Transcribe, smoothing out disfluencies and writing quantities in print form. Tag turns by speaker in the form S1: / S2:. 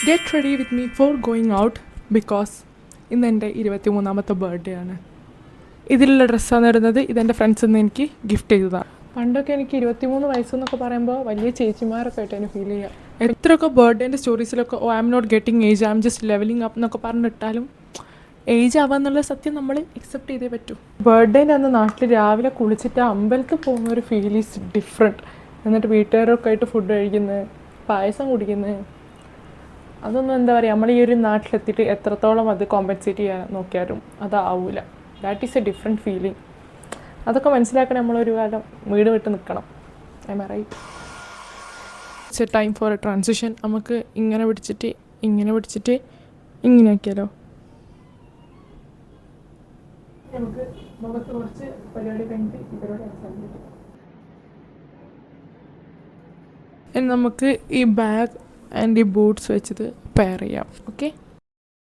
S1: Get ready with me for going out because ഇന്ന് എൻ്റെ 23ാമത്തെ birthday ആണ്. ഇതിലുള്ള ഡ്രസ്സാണ് ഇടുന്നത്. ഇതെൻ്റെ ഫ്രണ്ട്സിൽ നിന്ന് എനിക്ക് ഗിഫ്റ്റ് ചെയ്തതാണ്. പണ്ടൊക്കെ എനിക്ക് 23 വയസ്സെന്നൊക്കെ പറയുമ്പോൾ വലിയ ചേച്ചിമാരൊക്കെ ആയിട്ട് എനിക്ക് ഫീൽ ചെയ്യുക. എത്രയൊക്കെ ബർത്ത്ഡേൻ്റെ സ്റ്റോറീസിലൊക്കെ I am not getting age, I am just levelling up എന്നൊക്കെ പറഞ്ഞിട്ടാലും ഏജ് ആവാന്നുള്ള സത്യം നമ്മൾ അക്സെപ്റ്റ് ചെയ്തേ പറ്റൂ. ബർത്ത്ഡേൻ്റെ അന്ന് നാട്ടിൽ രാവിലെ കുളിച്ചിട്ട് അമ്പലത്തിൽ പോകുന്ന ഒരു ഫീൽ ഈസ് ഡിഫറെൻറ്റ്. എന്നിട്ട് വീട്ടുകാരൊക്കെ ആയിട്ട് ഫുഡ് കഴിക്കുന്നത്, പായസം കുടിക്കുന്നത്, അതൊന്നും എന്താ പറയുക, നമ്മൾ ഈ ഒരു നാട്ടിലെത്തിയിട്ട് എത്രത്തോളം അത് കോമ്പൻസേറ്റ് ചെയ്യാൻ നോക്കിയാലും അതാവില്ല. That is a different feeling. അതൊക്കെ മനസ്സിലാക്കണം. നമ്മളൊരു കാലം വീട് വിട്ട് നിൽക്കണം. I am right. It's a time for a transition. നമുക്ക് ഇങ്ങനെ പിടിച്ചിട്ട് ഇങ്ങനെ ആക്കിയാലോ. നമുക്ക് മുഖത്ത് കുറച്ച് പരിപാടി കഴിഞ്ഞിട്ട് പരിപാടി അവസാനിപ്പിക്കും. നമുക്ക് ഈ ബാഗ് ആൻഡ് ഈ ബൂട്ട്സ് വെച്ചത് പെയർ ചെയ്യാം. ഓക്കെ.